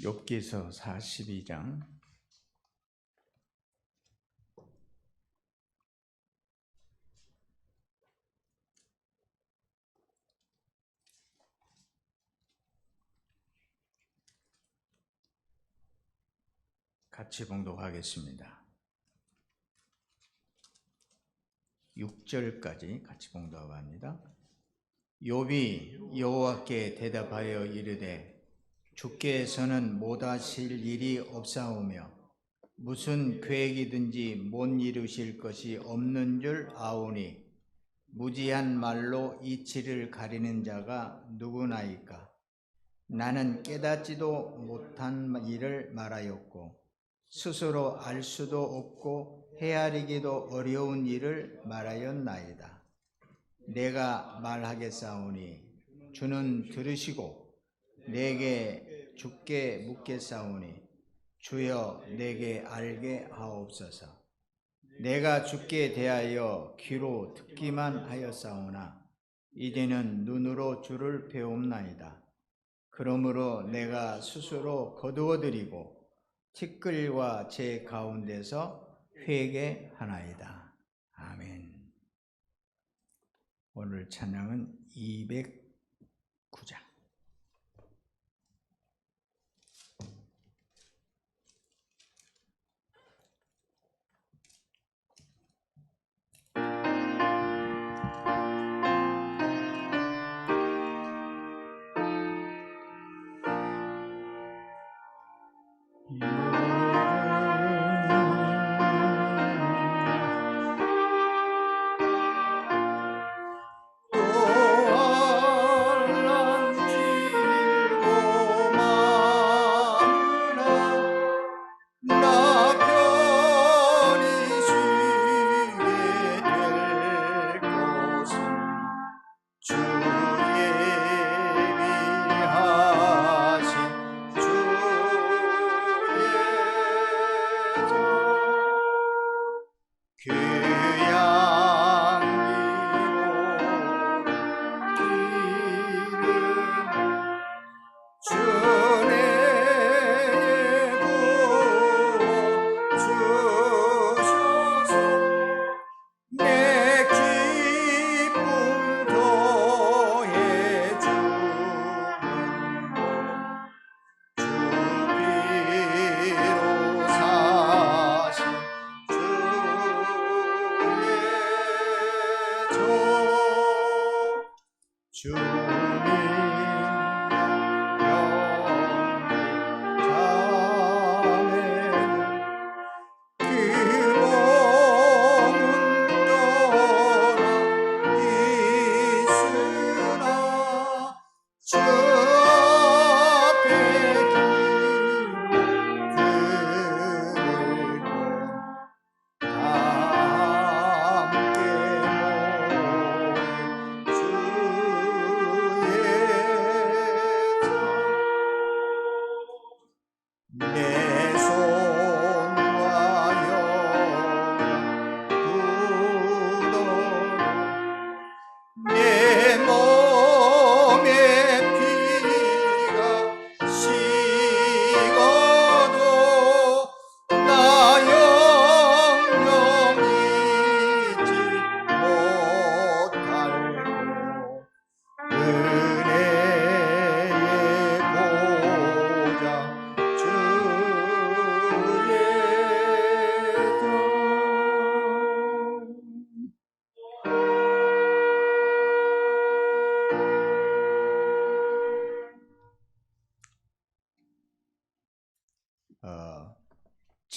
욥기서 42장 같이 봉독하겠습니다. 6절까지 같이 봉독합니다. 욥이 여호와께 대답하여 이르되 주께서는 못하실 일이 없사오며 무슨 계획이든지 못 이루실 것이 없는 줄 아오니 무지한 말로 이치를 가리는 자가 누구나이까. 나는 깨닫지도 못한 일을 말하였고 스스로 알 수도 없고 헤아리기도 어려운 일을 말하였나이다. 내가 말하겠사오니 주는 들으시고 내게 주께 묻겠사오니 주여 내게 알게 하옵소서. 내가 주께 대하여 귀로 듣기만 하였사오나 이제는 눈으로 주를 배움나이다. 그러므로 내가 스스로 거두어드리고 티끌과 제 가운데서 회개하나이다. 아멘. 오늘 찬양은 209장.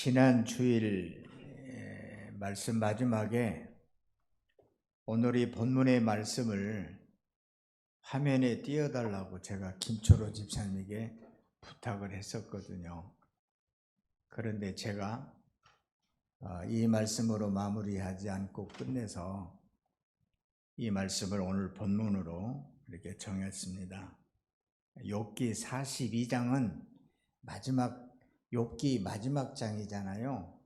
지난 주일 말씀 마지막에 오늘 이 본문의 말씀을 화면에 띄워달라고 제가 김초로 집사님에게 부탁을 했었거든요. 그런데 제가 이 말씀으로 마무리하지 않고 끝내서 이 말씀을 오늘 본문으로 이렇게 정했습니다. 욥기 42장은 욥기 마지막 장이잖아요.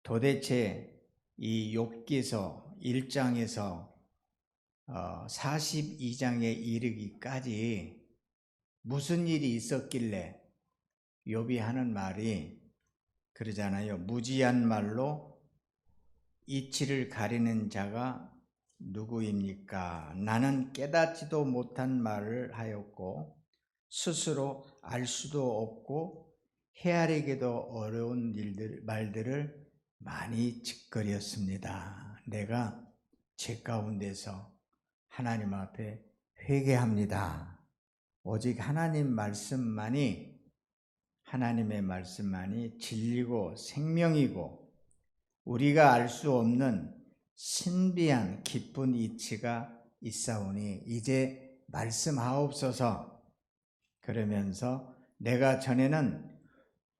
도대체 이 욥기서 1장에서 42장에 이르기까지 무슨 일이 있었길래 욥이 하는 말이 그러잖아요. 무지한 말로 이치를 가리는 자가 누구입니까? 나는 깨닫지도 못한 말을 하였고 스스로 알 수도 없고 헤아리기도 어려운 말들을 많이 짓거렸습니다. 내가 죄 가운데서 하나님 앞에 회개합니다. 오직 하나님의 말씀만이 진리고 생명이고 우리가 알 수 없는 신비한 기쁜 이치가 있사오니 이제 말씀하옵소서. 그러면서 내가 전에는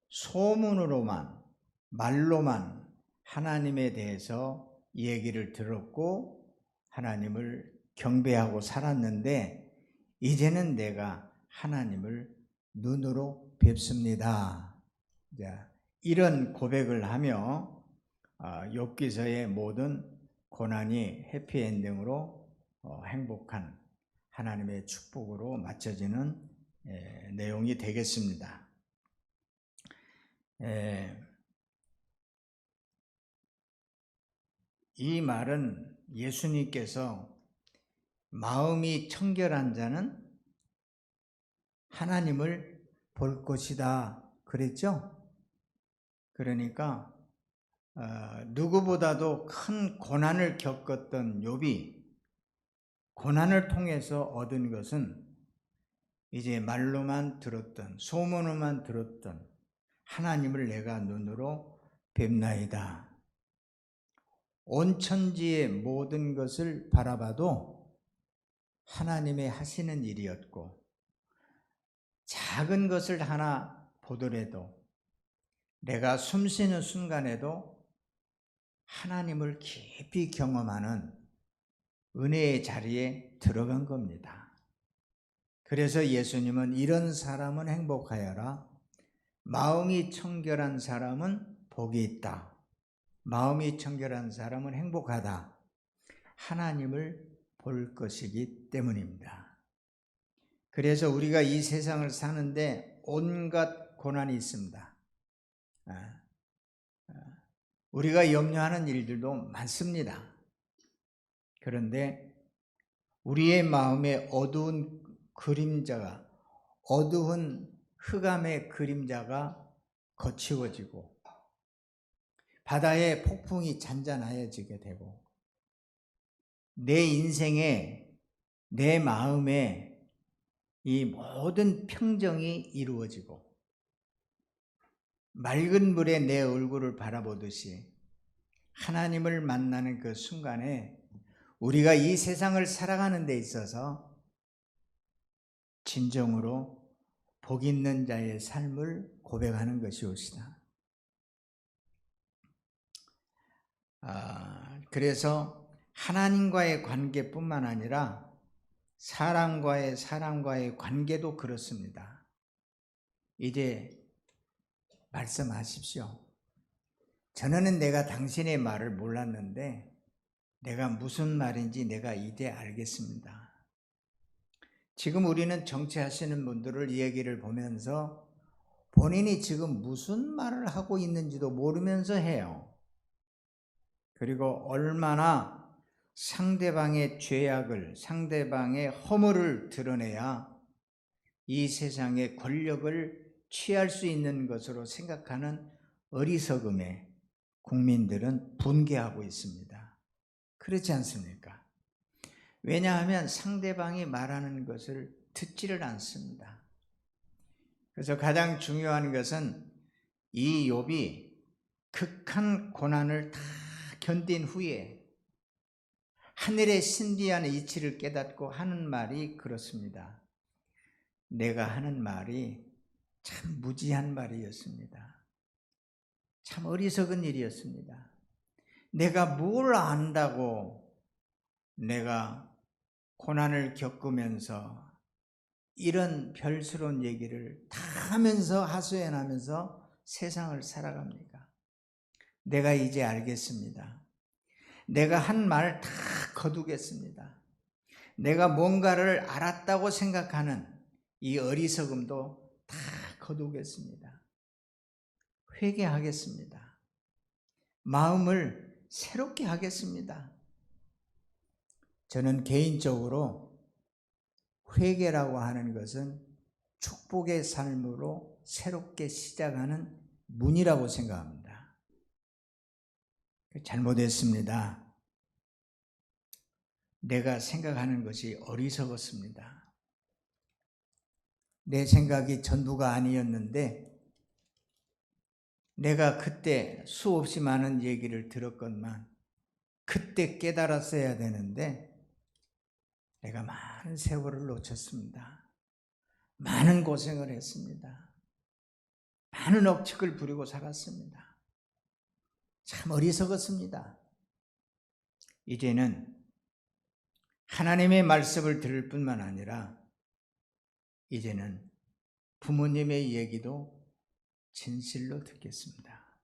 소문으로만 말로만 하나님에 대해서 얘기를 들었고 하나님을 경배하고 살았는데 이제는 내가 하나님을 눈으로 뵙습니다. 이런 고백을 하며 욥기서의 모든 고난이 해피엔딩으로 행복한 하나님의 축복으로 맞춰지는 내용이 되겠습니다. 이 말은 예수님께서 마음이 청결한 자는 하나님을 볼 것이다 그랬죠? 그러니까 누구보다도 큰 고난을 겪었던 욥이 고난을 통해서 얻은 것은 이제 말로만 들었던 소문으로만 들었던 하나님을 내가 눈으로 뵙나이다. 온 천지의 모든 것을 바라봐도 하나님의 하시는 일이었고 작은 것을 하나 보더라도 내가 숨쉬는 순간에도 하나님을 깊이 경험하는 은혜의 자리에 들어간 겁니다. 그래서 예수님은 이런 사람은 행복하여라. 마음이 청결한 사람은 복이 있다. 마음이 청결한 사람은 행복하다. 하나님을 볼 것이기 때문입니다. 그래서 우리가 이 세상을 사는데 온갖 고난이 있습니다. 우리가 염려하는 일들도 많습니다. 그런데 우리의 마음에 어두운 흑암의 그림자가 거치워지고 바다의 폭풍이 잔잔하여지게 되고 내 인생에 내 마음에 이 모든 평정이 이루어지고 맑은 물에 내 얼굴을 바라보듯이 하나님을 만나는 그 순간에 우리가 이 세상을 살아가는 데 있어서 진정으로 복 있는 자의 삶을 고백하는 것이옵시다. 그래서 하나님과의 관계뿐만 아니라 사람과의 관계도 그렇습니다. 이제 말씀하십시오. 전에는 내가 당신의 말을 몰랐는데 내가 무슨 말인지 내가 이제 알겠습니다. 지금 우리는 정치하시는 분들을 이 얘기를 보면서 본인이 지금 무슨 말을 하고 있는지도 모르면서 해요. 그리고 얼마나 상대방의 죄악을, 상대방의 허물을 드러내야 이 세상의 권력을 취할 수 있는 것으로 생각하는 어리석음에 국민들은 분개하고 있습니다. 그렇지 않습니까? 왜냐하면 상대방이 말하는 것을 듣지를 않습니다. 그래서 가장 중요한 것은 이 욥이 극한 고난을 다 견딘 후에 하늘의 신비한 이치를 깨닫고 하는 말이 그렇습니다. 내가 하는 말이 참 무지한 말이었습니다. 참 어리석은 일이었습니다. 내가 뭘 안다고 내가 고난을 겪으면서 이런 별스러운 얘기를 다 하면서 하소연하면서 세상을 살아갑니까? 내가 이제 알겠습니다. 내가 한 말 다 거두겠습니다. 내가 뭔가를 알았다고 생각하는 이 어리석음도 다 거두겠습니다. 회개하겠습니다. 마음을 새롭게 하겠습니다. 저는 개인적으로 회개라고 하는 것은 축복의 삶으로 새롭게 시작하는 문이라고 생각합니다. 잘못했습니다. 내가 생각하는 것이 어리석었습니다. 내 생각이 전부가 아니었는데 내가 그때 수없이 많은 얘기를 들었건만 그때 깨달았어야 되는데 내가 많은 세월을 놓쳤습니다. 많은 고생을 했습니다. 많은 억측을 부리고 살았습니다. 참 어리석었습니다. 이제는 하나님의 말씀을 들을 뿐만 아니라 이제는 부모님의 얘기도 진실로 듣겠습니다.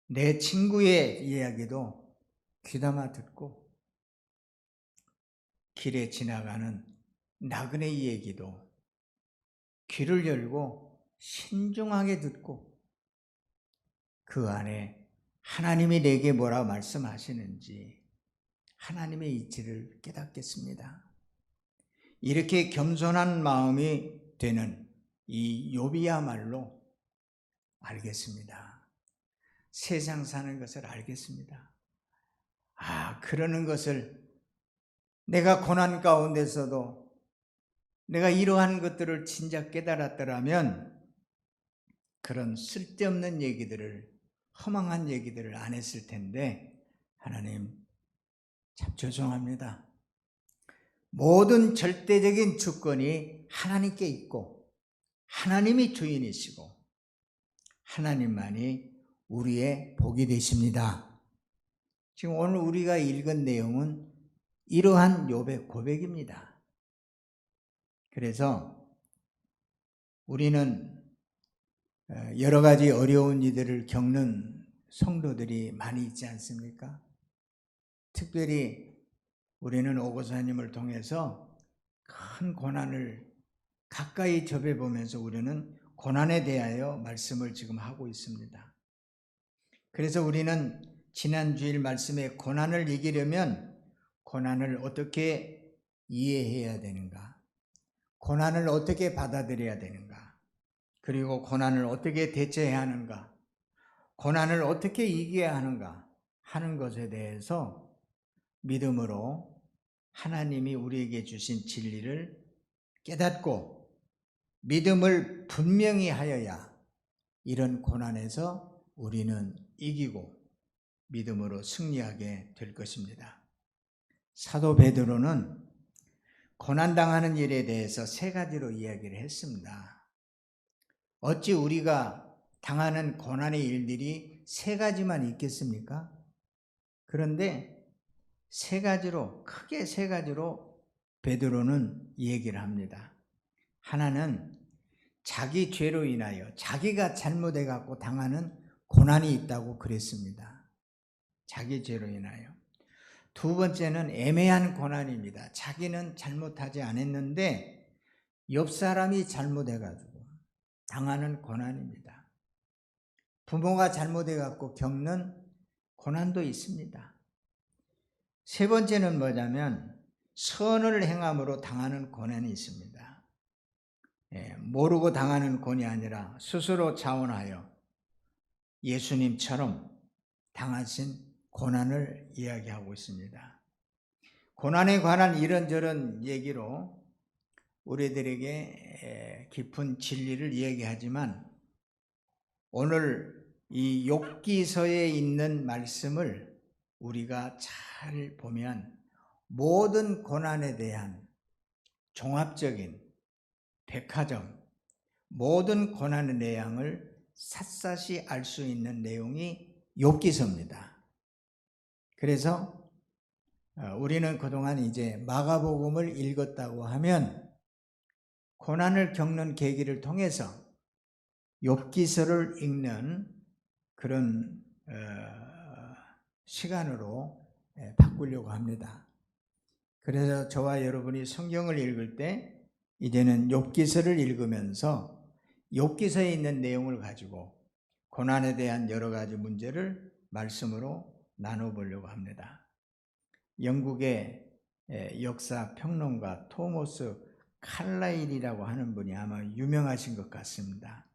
내 친구의 이야기도 귀담아 듣고 길에 지나가는 나그네의 얘기도 귀를 열고 신중하게 듣고 그 안에 하나님이 내게 뭐라 말씀하시는지 하나님의 이치를 깨닫겠습니다. 이렇게 겸손한 마음이 되는 이 욥이야말로 알겠습니다. 세상 사는 것을 알겠습니다. 그러는 것을 내가 고난 가운데서도 내가 이러한 것들을 진작 깨달았더라면 그런 쓸데없는 얘기들을, 허망한 얘기들을 안 했을 텐데 하나님 참 죄송합니다. 모든 절대적인 주권이 하나님께 있고 하나님이 주인이시고 하나님만이 우리의 복이 되십니다. 지금 오늘 우리가 읽은 내용은 이러한 욥의 고백입니다. 그래서 우리는 여러 가지 어려운 일들을 겪는 성도들이 많이 있지 않습니까? 특별히 우리는 오고사님을 통해서 큰 고난을 가까이 접해보면서 우리는 고난에 대하여 말씀을 지금 하고 있습니다. 그래서 우리는 지난 주일 말씀에 고난을 이기려면 고난을 어떻게 이해해야 되는가? 고난을 어떻게 받아들여야 되는가? 그리고 고난을 어떻게 대처해야 하는가? 고난을 어떻게 이겨야 하는가? 하는 것에 대해서 믿음으로 하나님이 우리에게 주신 진리를 깨닫고 믿음을 분명히 하여야 이런 고난에서 우리는 이기고 믿음으로 승리하게 될 것입니다. 사도 베드로는 고난당하는 일에 대해서 세 가지로 이야기를 했습니다. 어찌 우리가 당하는 고난의 일들이 세 가지만 있겠습니까? 그런데 세 가지로, 크게 세 가지로 베드로는 얘기를 합니다. 하나는 자기 죄로 인하여 자기가 잘못해 갖고 당하는 고난이 있다고 그랬습니다. 자기 죄로 인하여. 두 번째는 애매한 고난입니다. 자기는 잘못하지 않았는데 옆 사람이 잘못해 가지고 당하는 고난입니다. 부모가 잘못해 갖고 겪는 고난도 있습니다. 세 번째는 뭐냐면 선을 행함으로 당하는 고난이 있습니다. 모르고 당하는 고난이 아니라 스스로 자원하여 예수님처럼 당하신 고난을 이야기하고 있습니다. 고난에 관한 이런저런 얘기로 우리들에게 깊은 진리를 이야기하지만 오늘 이 욥기서에 있는 말씀을 우리가 잘 보면 모든 고난에 대한 종합적인 백화점, 모든 고난의 내용을 샅샅이 알 수 있는 내용이 욥기서입니다. 그래서 우리는 그동안 이제 마가복음을 읽었다고 하면 고난을 겪는 계기를 통해서 욥기서를 읽는 그런 시간으로 바꾸려고 합니다. 그래서 저와 여러분이 성경을 읽을 때 이제는 욥기서를 읽으면서 욥기서에 있는 내용을 가지고 고난에 대한 여러 가지 문제를 말씀으로 나눠보려고 합니다. 영국의 역사 평론가 토머스 칼라일이라고 하는 분이 아마 유명하신 것 같습니다.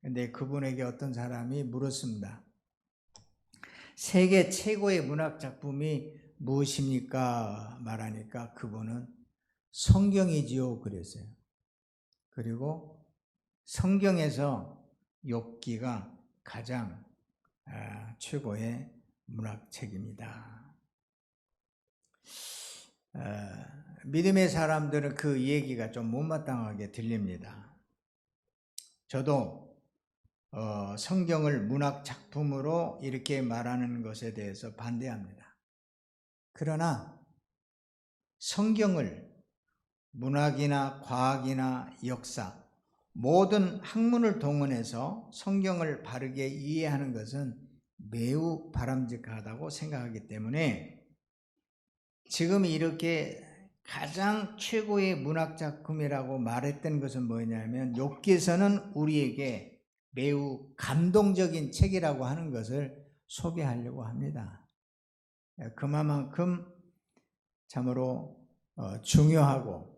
근데 그분에게 어떤 사람이 물었습니다. 세계 최고의 문학 작품이 무엇입니까? 말하니까 그분은 성경이지요 그랬어요. 그리고 성경에서 욥기가 가장 최고의 문학책입니다. 믿음의 사람들은 그 얘기가 좀 못마땅하게 들립니다. 저도 성경을 문학 작품으로 이렇게 말하는 것에 대해서 반대합니다. 그러나 성경을 문학이나 과학이나 역사 모든 학문을 동원해서 성경을 바르게 이해하는 것은 매우 바람직하다고 생각하기 때문에 지금 이렇게 가장 최고의 문학작품이라고 말했던 것은 뭐냐면 욥기서는 우리에게 매우 감동적인 책이라고 하는 것을 소개하려고 합니다. 그만큼 참으로 중요하고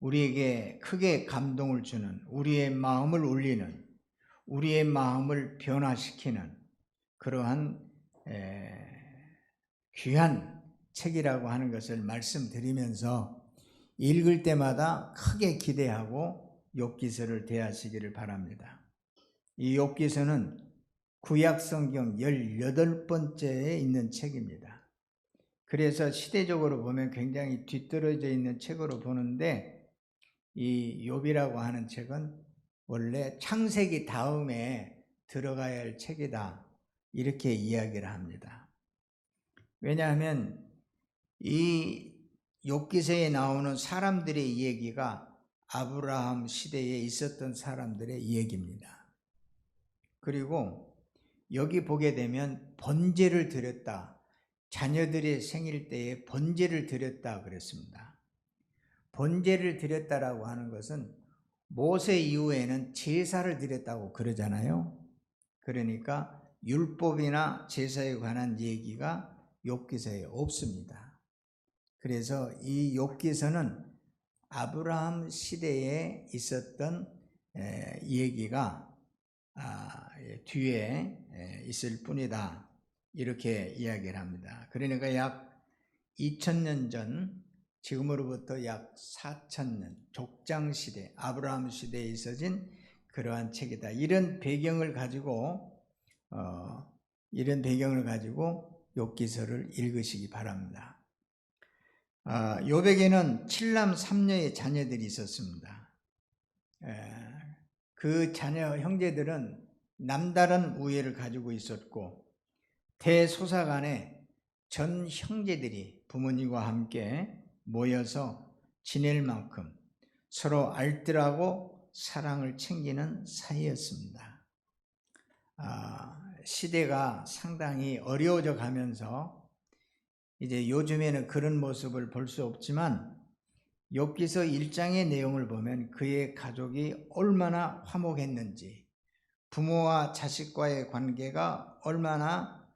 우리에게 크게 감동을 주는, 우리의 마음을 울리는, 우리의 마음을 변화시키는 그러한 귀한 책이라고 하는 것을 말씀드리면서 읽을 때마다 크게 기대하고 욥기서를 대하시기를 바랍니다. 이 욥기서는 구약성경 18번째에 있는 책입니다. 그래서 시대적으로 보면 굉장히 뒤떨어져 있는 책으로 보는데 이 욥이라고 하는 책은 원래 창세기 다음에 들어가야 할 책이다 이렇게 이야기를 합니다. 왜냐하면 이 욥기서에 나오는 사람들의 이야기가 아브라함 시대에 있었던 사람들의 이야기입니다. 그리고 여기 보게 되면 번제를 드렸다. 자녀들이 생일 때에 번제를 드렸다 그랬습니다. 번제를 드렸다라고 하는 것은 모세 이후에는 제사를 드렸다고 그러잖아요. 그러니까 율법이나 제사에 관한 얘기가 욥기서에 없습니다. 그래서 이 욥기서는 아브라함 시대에 있었던 얘기가 뒤에 있을 뿐이다 이렇게 이야기를 합니다. 그러니까 약 2000년 전 지금으로부터 약 4000년 족장시대 아브라함 시대에 있어진 그러한 책이다. 이런 배경을 가지고 욥기서를 읽으시기 바랍니다. 욥에게는 7남 3녀의 자녀들이 있었습니다. 그 자녀 형제들은 남다른 우애를 가지고 있었고 대소사간에 전 형제들이 부모님과 함께 모여서 지낼 만큼 서로 알뜰하고 사랑을 챙기는 사이였습니다. 시대가 상당히 어려워져 가면서 이제 요즘에는 그런 모습을 볼 수 없지만 욥기서 1장의 내용을 보면 그의 가족이 얼마나 화목했는지 부모와 자식과의 관계가 얼마나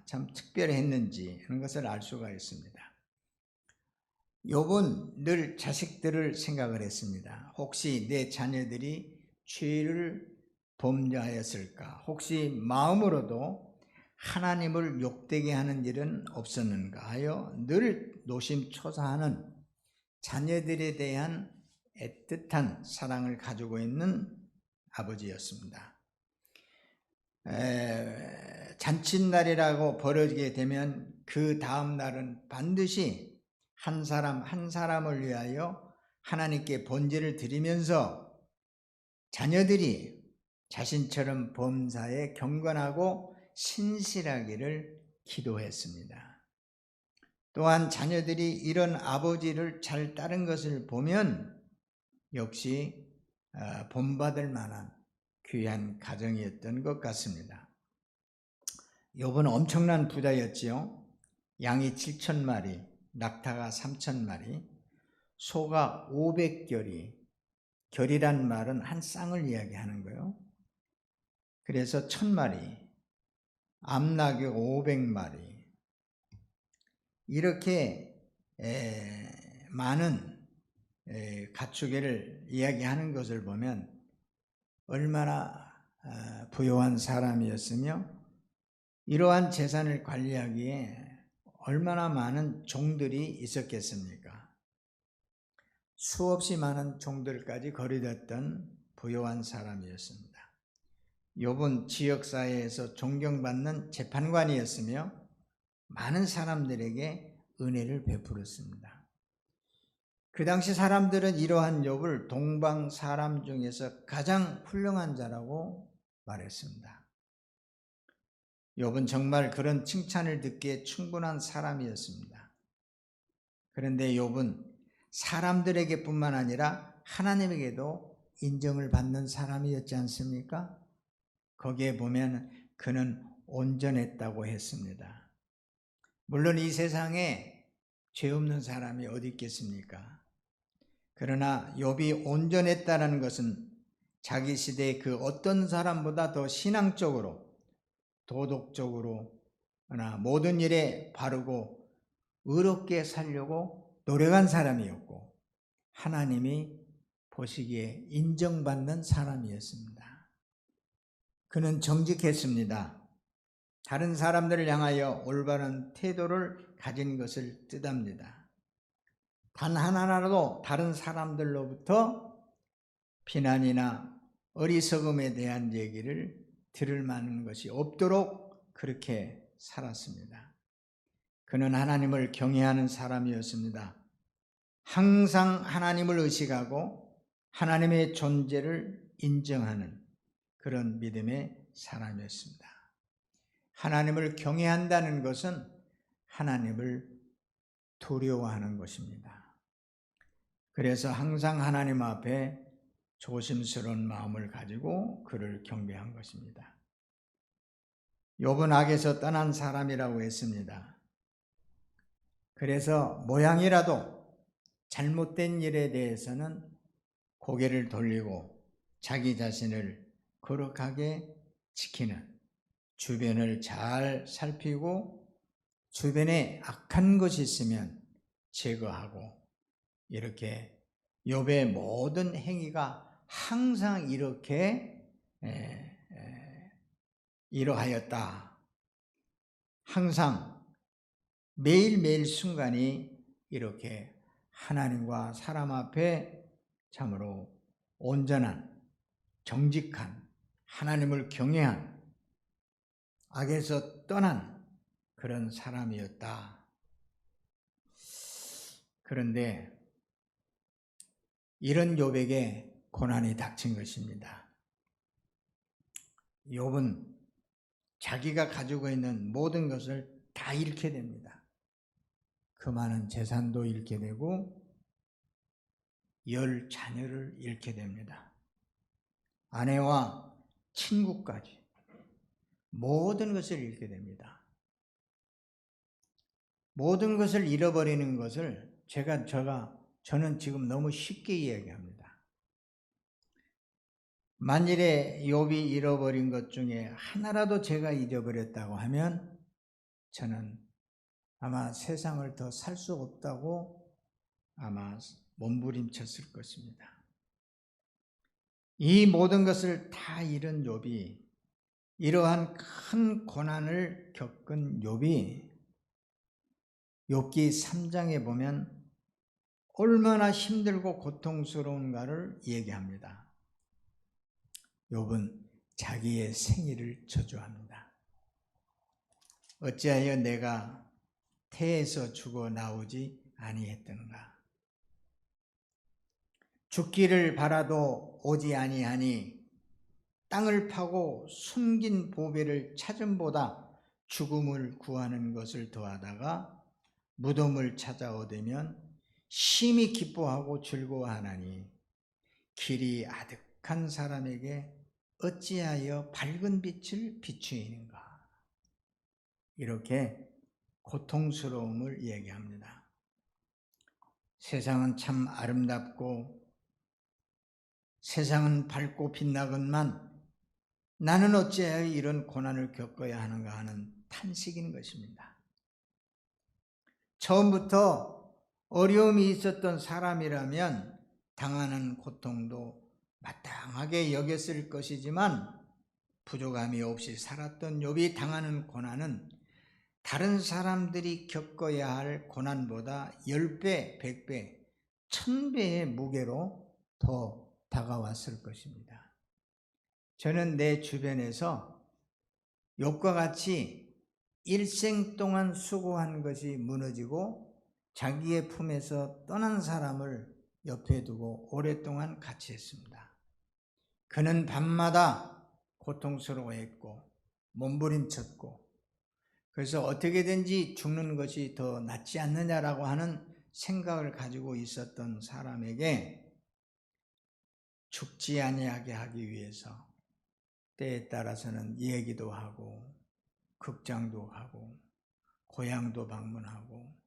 참 특별했는지 하는 것을 알 수가 있습니다. 욥은 늘 자식들을 생각을 했습니다. 혹시 내 자녀들이 죄를 범죄하였을까? 혹시 마음으로도 하나님을 욕되게 하는 일은 없었는가 하여 늘 노심초사하는 자녀들에 대한 애틋한 사랑을 가지고 있는 아버지였습니다. 잔칫날이라고 벌어지게 되면 그 다음 날은 반드시 한 사람 한 사람을 위하여 하나님께 번제를 드리면서 자녀들이 자신처럼 범사에 경건하고 신실하기를 기도했습니다. 또한 자녀들이 이런 아버지를 잘 따른 것을 보면 역시 본받을 만한 귀한 가정이었던 것 같습니다. 욥은 엄청난 부자였지요. 양이 7,000마리, 낙타가 3,000마리, 소가 500결이, 결이란 말은 한 쌍을 이야기하는 거예요. 그래서 1000마리, 암낙이 500마리, 이렇게 많은 가축을 이야기하는 것을 보면 얼마나 부유한 사람이었으며 이러한 재산을 관리하기에 얼마나 많은 종들이 있었겠습니까? 수없이 많은 종들까지 거느렸던 부유한 사람이었습니다. 욥은 지역사회에서 존경받는 재판관이었으며 많은 사람들에게 은혜를 베풀었습니다. 그 당시 사람들은 이러한 욥을 동방 사람 중에서 가장 훌륭한 자라고 말했습니다. 욥은 정말 그런 칭찬을 듣기에 충분한 사람이었습니다. 그런데 욥은 사람들에게뿐만 아니라 하나님에게도 인정을 받는 사람이었지 않습니까? 거기에 보면 그는 온전했다고 했습니다. 물론 이 세상에 죄 없는 사람이 어디 있겠습니까? 그러나 욥이 온전했다는 것은 자기 시대의 그 어떤 사람보다 더 신앙적으로, 도덕적으로, 모든 일에 바르고 의롭게 살려고 노력한 사람이었고 하나님이 보시기에 인정받는 사람이었습니다. 그는 정직했습니다. 다른 사람들을 향하여 올바른 태도를 가진 것을 뜻합니다. 단 하나라도 다른 사람들로부터 비난이나 어리석음에 대한 얘기를 들을 만한 것이 없도록 그렇게 살았습니다. 그는 하나님을 경외하는 사람이었습니다. 항상 하나님을 의식하고 하나님의 존재를 인정하는 그런 믿음의 사람이었습니다. 하나님을 경외한다는 것은 하나님을 두려워하는 것입니다. 그래서 항상 하나님 앞에 조심스러운 마음을 가지고 그를 경배한 것입니다. 욥은 악에서 떠난 사람이라고 했습니다. 그래서 모양이라도 잘못된 일에 대해서는 고개를 돌리고 자기 자신을 거룩하게 지키는, 주변을 잘 살피고 주변에 악한 것이 있으면 제거하고, 이렇게 욥의 모든 행위가 항상 이렇게 이러하였다. 항상 매일매일 순간이 이렇게 하나님과 사람 앞에 참으로 온전한, 정직한, 하나님을 경외한, 악에서 떠난 그런 사람이었다. 그런데 이런 욥에게 고난이 닥친 것입니다. 욥은 자기가 가지고 있는 모든 것을 다 잃게 됩니다. 그 많은 재산도 잃게 되고 10 자녀를 잃게 됩니다. 아내와 친구까지 모든 것을 잃게 됩니다. 모든 것을 잃어버리는 것을 저는 지금 너무 쉽게 이야기합니다. 만일에 욥이 잃어버린 것 중에 하나라도 제가 잊어버렸다고 하면 저는 아마 세상을 더 살 수 없다고 아마 몸부림쳤을 것입니다. 이 모든 것을 다 잃은 욥이, 이러한 큰 고난을 겪은 욥이 욥기 3장에 보면 얼마나 힘들고 고통스러운가를 얘기합니다. 욥은 자기의 생일을 저주합니다. 어찌하여 내가 태에서 죽어 나오지 아니했던가. 죽기를 바라도 오지 아니하니 땅을 파고 숨긴 보배를 찾음보다 죽음을 구하는 것을 더하다가 무덤을 찾아 얻으면 심히 기뻐하고 즐거워하나니 길이 아득한 사람에게 어찌하여 밝은 빛을 비추이는가. 이렇게 고통스러움을 얘기합니다. 세상은 참 아름답고 세상은 밝고 빛나건만 나는 어찌하여 이런 고난을 겪어야 하는가 하는 탄식인 것입니다. 처음부터 어려움이 있었던 사람이라면 당하는 고통도 마땅하게 여겼을 것이지만 부족함이 없이 살았던 욥이 당하는 고난은 다른 사람들이 겪어야 할 고난보다 10배, 100배, 1000배의 무게로 더 다가왔을 것입니다. 저는 내 주변에서 욥과 같이 일생 동안 수고한 것이 무너지고 자기의 품에서 떠난 사람을 옆에 두고 오랫동안 같이 했습니다. 그는 밤마다 고통스러워했고 몸부림쳤고 그래서 어떻게든지 죽는 것이 더 낫지 않느냐라고 하는 생각을 가지고 있었던 사람에게 죽지 아니하게 하기 위해서 때에 따라서는 얘기도 하고 극장도 가고 고향도 방문하고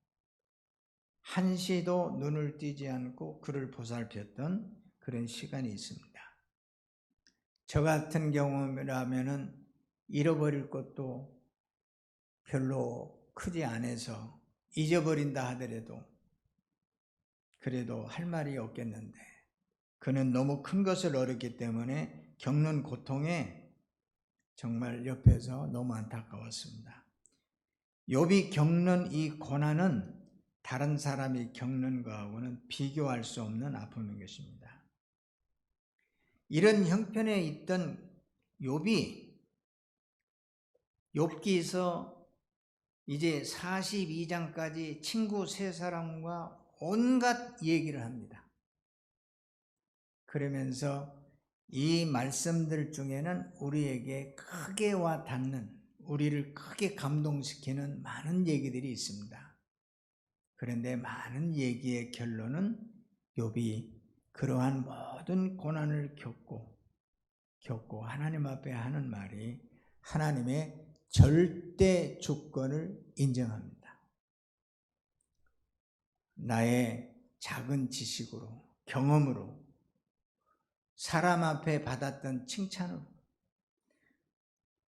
한시도 눈을 띄지 않고 그를 보살폈던 그런 시간이 있습니다. 저 같은 경우라면은 잃어버릴 것도 별로 크지 않아서 잊어버린다 하더라도 그래도 할 말이 없겠는데 그는 너무 큰 것을 얻었기 때문에 겪는 고통에 정말 옆에서 너무 안타까웠습니다. 욥이 겪는 이 고난은 다른 사람이 겪는 것하고는 비교할 수 없는 아픔인 것입니다. 이런 형편에 있던 욥이 욥기서 이제 42장까지 친구 세 사람과 온갖 얘기를 합니다. 그러면서 이 말씀들 중에는 우리에게 크게 와 닿는, 우리를 크게 감동시키는 많은 얘기들이 있습니다. 그런데 많은 얘기의 결론은 욥이 그러한 모든 고난을 겪고 하나님 앞에 하는 말이 하나님의 절대 주권을 인정합니다. 나의 작은 지식으로, 경험으로, 사람 앞에 받았던 칭찬으로,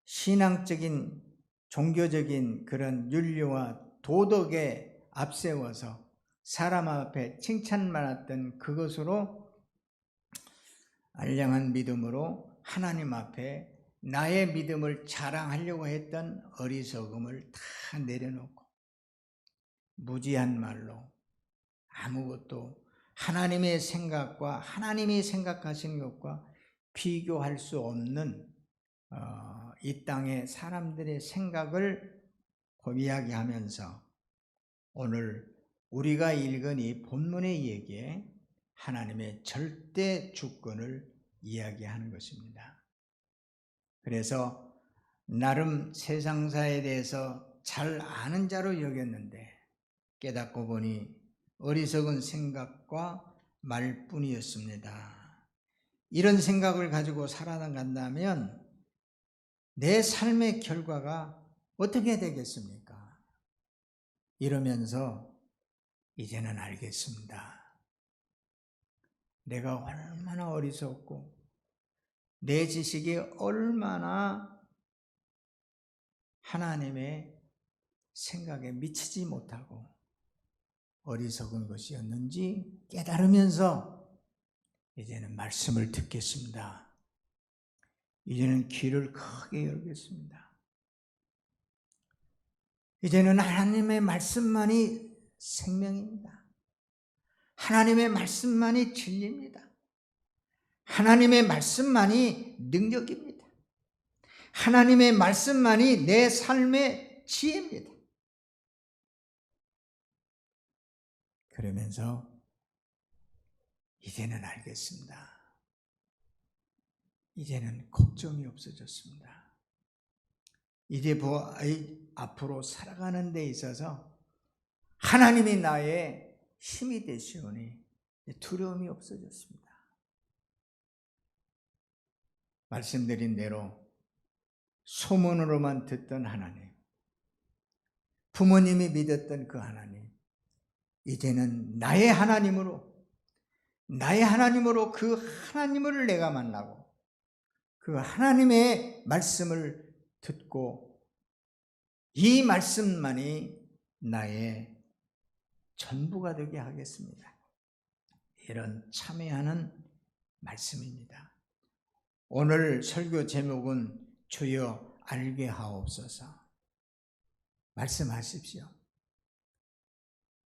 신앙적인, 종교적인 그런 윤리와 도덕에 앞세워서 사람 앞에 칭찬받았던 그것으로 알량한 믿음으로 하나님 앞에 나의 믿음을 자랑하려고 했던 어리석음을 다 내려놓고 무지한 말로 아무것도 하나님의 생각과 하나님이 생각하신 것과 비교할 수 없는 이 땅의 사람들의 생각을 이야기하면서 오늘 우리가 읽은 이 본문의 얘기에 하나님의 절대 주권을 이야기하는 것입니다. 그래서 나름 세상사에 대해서 잘 아는 자로 여겼는데 깨닫고 보니 어리석은 생각과 말뿐이었습니다. 이런 생각을 가지고 살아간다면 내 삶의 결과가 어떻게 되겠습니까? 이러면서 이제는 알겠습니다. 내가 얼마나 어리석고 내 지식이 얼마나 하나님의 생각에 미치지 못하고 어리석은 것이었는지 깨달으면서 이제는 말씀을 듣겠습니다. 이제는 귀를 크게 열겠습니다. 이제는 하나님의 말씀만이 생명입니다. 하나님의 말씀만이 진리입니다. 하나님의 말씀만이 능력입니다. 하나님의 말씀만이 내 삶의 지혜입니다. 그러면서 이제는 알겠습니다. 이제는 걱정이 없어졌습니다. 이제 앞으로 살아가는 데 있어서 하나님이 나의 힘이 되시오니 두려움이 없어졌습니다. 말씀드린 대로 소문으로만 듣던 하나님, 부모님이 믿었던 그 하나님, 이제는 나의 하나님으로 나의 하나님으로 그 하나님을 내가 만나고 그 하나님의 말씀을 듣고 이 말씀만이 나의 전부가 되게 하겠습니다. 이런 참회하는 말씀입니다. 오늘 설교 제목은 주여 알게 하옵소서. 말씀하십시오.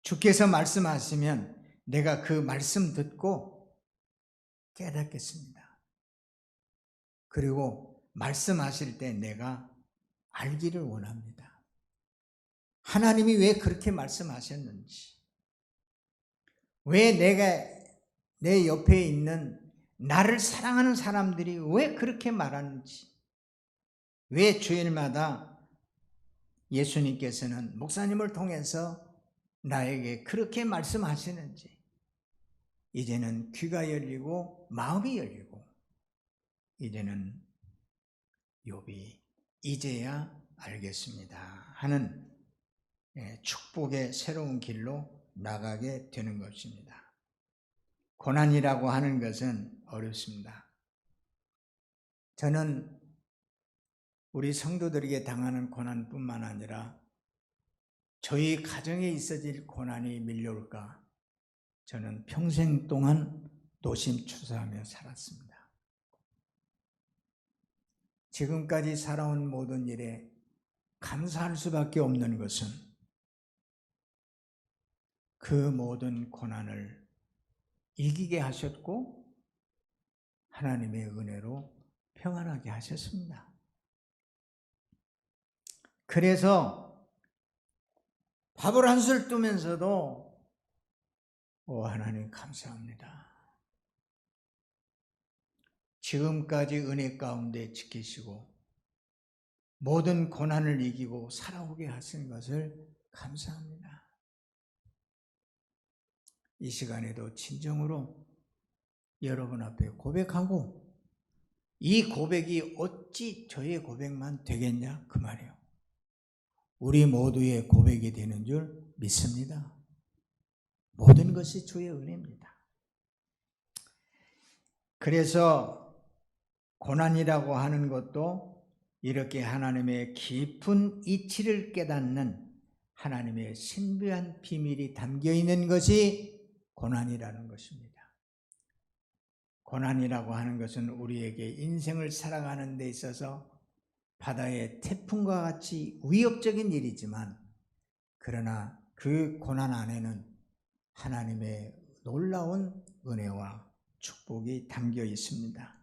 주께서 말씀하시면 내가 그 말씀 듣고 깨닫겠습니다. 그리고 말씀하실 때 내가 알기를 원합니다. 하나님이 왜 그렇게 말씀하셨는지, 왜 내 옆에 있는 나를 사랑하는 사람들이 왜 그렇게 말하는지, 왜 주일마다 예수님께서는 목사님을 통해서 나에게 그렇게 말씀하시는지 이제는 귀가 열리고 마음이 열리고 이제는 욥이 이제야 알겠습니다 하는 축복의 새로운 길로 나가게 되는 것입니다. 고난이라고 하는 것은 어렵습니다. 저는 우리 성도들에게 당하는 고난뿐만 아니라 저희 가정에 있어질 고난이 밀려올까 저는 평생 동안 노심초사하며 살았습니다. 지금까지 살아온 모든 일에 감사할 수밖에 없는 것은 그 모든 고난을 이기게 하셨고 하나님의 은혜로 평안하게 하셨습니다. 그래서 밥을 한술 뜨면서도 하나님 감사합니다. 지금까지 은혜 가운데 지키시고 모든 고난을 이기고 살아오게 하신 것을 감사합니다. 이 시간에도 진정으로 여러분 앞에 고백하고 이 고백이 어찌 저의 고백만 되겠냐 그 말이에요. 우리 모두의 고백이 되는 줄 믿습니다. 모든 것이 주의 은혜입니다. 그래서 고난이라고 하는 것도 이렇게 하나님의 깊은 이치를 깨닫는 하나님의 신비한 비밀이 담겨 있는 것이 고난이라는 것입니다. 고난이라고 하는 것은 우리에게 인생을 살아가는 데 있어서 바다의 태풍과 같이 위협적인 일이지만 그러나 그 고난 안에는 하나님의 놀라운 은혜와 축복이 담겨 있습니다.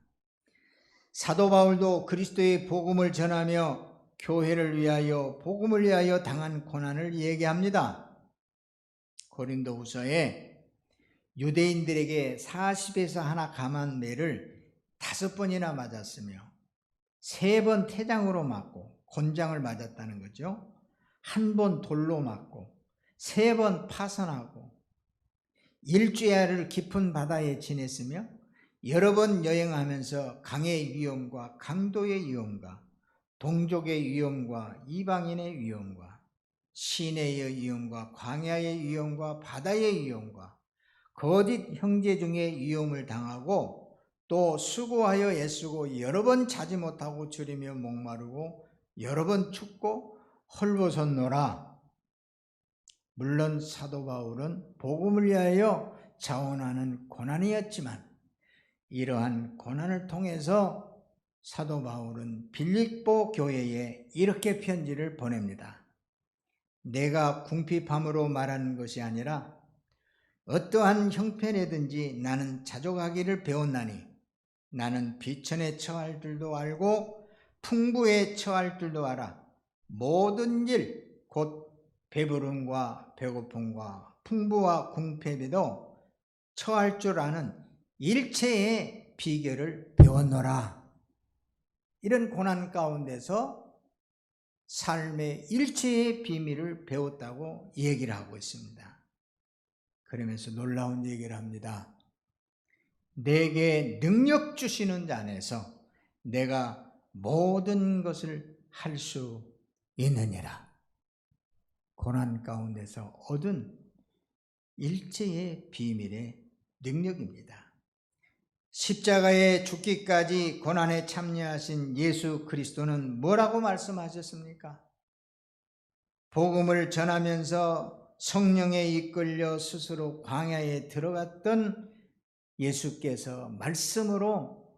사도 바울도 그리스도의 복음을 전하며 교회를 위하여 복음을 위하여 당한 고난을 얘기합니다. 고린도후서에 유대인들에게 40에서 하나 감한 매를 5번이나 맞았으며 3번 태장으로 맞고 곤장을 맞았다는 거죠. 1번 돌로 맞고 3번 파선하고 일주야를 깊은 바다에 지냈으며 여러 번 여행하면서 강의 위험과 강도의 위험과 동족의 위험과 이방인의 위험과 시내의 위험과 광야의 위험과 바다의 위험과 거짓 형제 중에 위험을 당하고 또 수고하여 애쓰고 여러 번 자지 못하고 줄이며 목마르고 여러 번 춥고 헐벗었노라. 물론 사도 바울은 복음을 위하여 자원하는 고난이었지만 이러한 고난을 통해서 사도 바울은 빌립보 교회에 이렇게 편지를 보냅니다. 내가 궁핍함으로 말하는 것이 아니라 어떠한 형편에든지 나는 자족하기를 배웠나니 나는 비천에 처할 줄도 알고 풍부에 처할 줄도 알아. 모든 일 곧 배부름과 배고픔과 풍부와 궁핍에도 처할 줄 아는 일체의 비결을 배웠노라. 이런 고난 가운데서 삶의 일체의 비밀을 배웠다고 얘기를 하고 있습니다. 그러면서 놀라운 얘기를 합니다. 내게 능력 주시는 자 안에서 내가 모든 것을 할 수 있느니라. 고난 가운데서 얻은 일체의 비밀의 능력입니다. 십자가에 죽기까지 고난에 참여하신 예수 그리스도는 뭐라고 말씀하셨습니까? 복음을 전하면서 성령에 이끌려 스스로 광야에 들어갔던 예수께서 말씀으로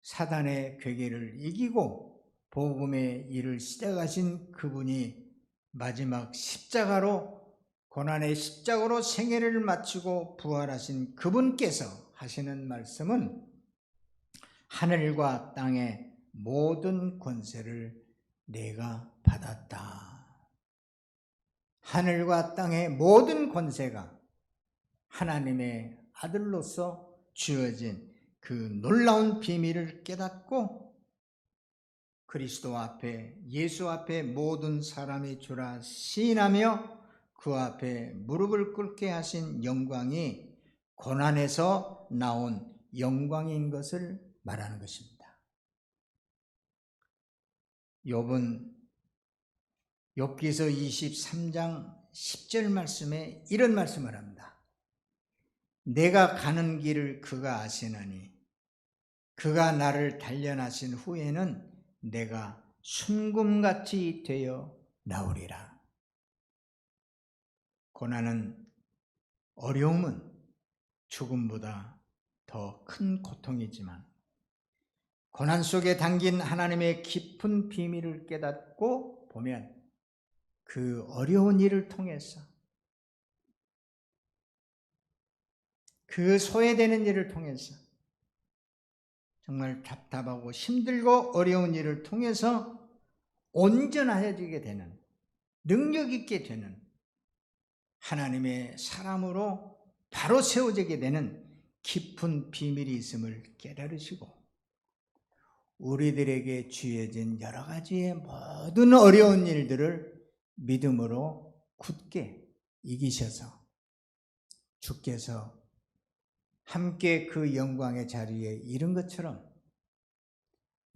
사단의 괴계를 이기고 복음의 일을 시작하신 그분이 마지막 십자가로 고난의 십자가로 생애를 마치고 부활하신 그분께서 하시는 말씀은 하늘과 땅의 모든 권세를 내가 받았다. 하늘과 땅의 모든 권세가 하나님의 아들로서 주어진 그 놀라운 비밀을 깨닫고 그리스도 앞에, 예수 앞에 모든 사람이 주라 시인하며 그 앞에 무릎을 꿇게 하신 영광이 고난에서 나온 영광인 것을 말하는 것입니다. 욥은 욥기서 23장 10절 말씀에 이런 말씀을 합니다. 내가 가는 길을 그가 아시나니 그가 나를 단련하신 후에는 내가 순금같이 되어 나오리라. 고난은, 어려움은 죽음보다 더 큰 고통이지만 고난 속에 담긴 하나님의 깊은 비밀을 깨닫고 보면 그 어려운 일을 통해서, 그 소외되는 일을 통해서, 정말 답답하고 힘들고 어려운 일을 통해서 온전해지게 되는, 능력 있게 되는 하나님의 사람으로 바로 세워지게 되는 깊은 비밀이 있음을 깨달으시고 우리들에게 주어진 여러 가지의 모든 어려운 일들을 믿음으로 굳게 이기셔서 주께서 함께 그 영광의 자리에 이른 것처럼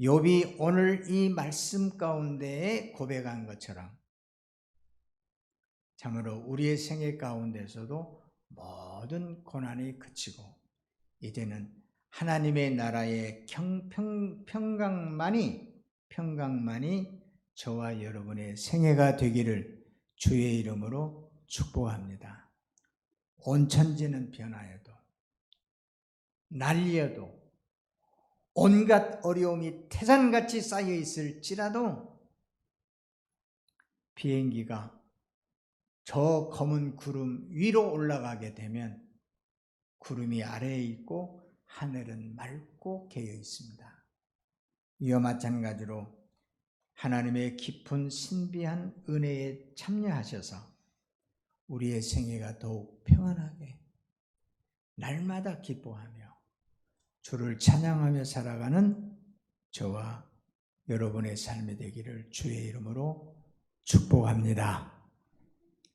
욥이 오늘 이 말씀 가운데에 고백한 것처럼 참으로 우리의 생애 가운데서도 모든 고난이 그치고 이제는 하나님의 나라의 평강만이 저와 여러분의 생애가 되기를 주의 이름으로 축복합니다. 온 천지는 변하여도 난리여도 온갖 어려움이 태산같이 쌓여 있을지라도 비행기가 저 검은 구름 위로 올라가게 되면 구름이 아래에 있고 하늘은 맑고 개어 있습니다. 이와 마찬가지로 하나님의 깊은 신비한 은혜에 참여하셔서 우리의 생애가 더욱 평안하게 날마다 기뻐하며 주를 찬양하며 살아가는 저와 여러분의 삶이 되기를 주의 이름으로 축복합니다.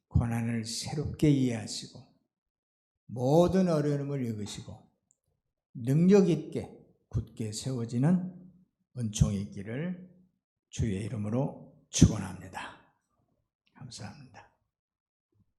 고난을 새롭게 이해하시고 모든 어려움을 이기시고 능력 있게 굳게 세워지는 은총이 있기를 주의 이름으로 축원합니다. 감사합니다.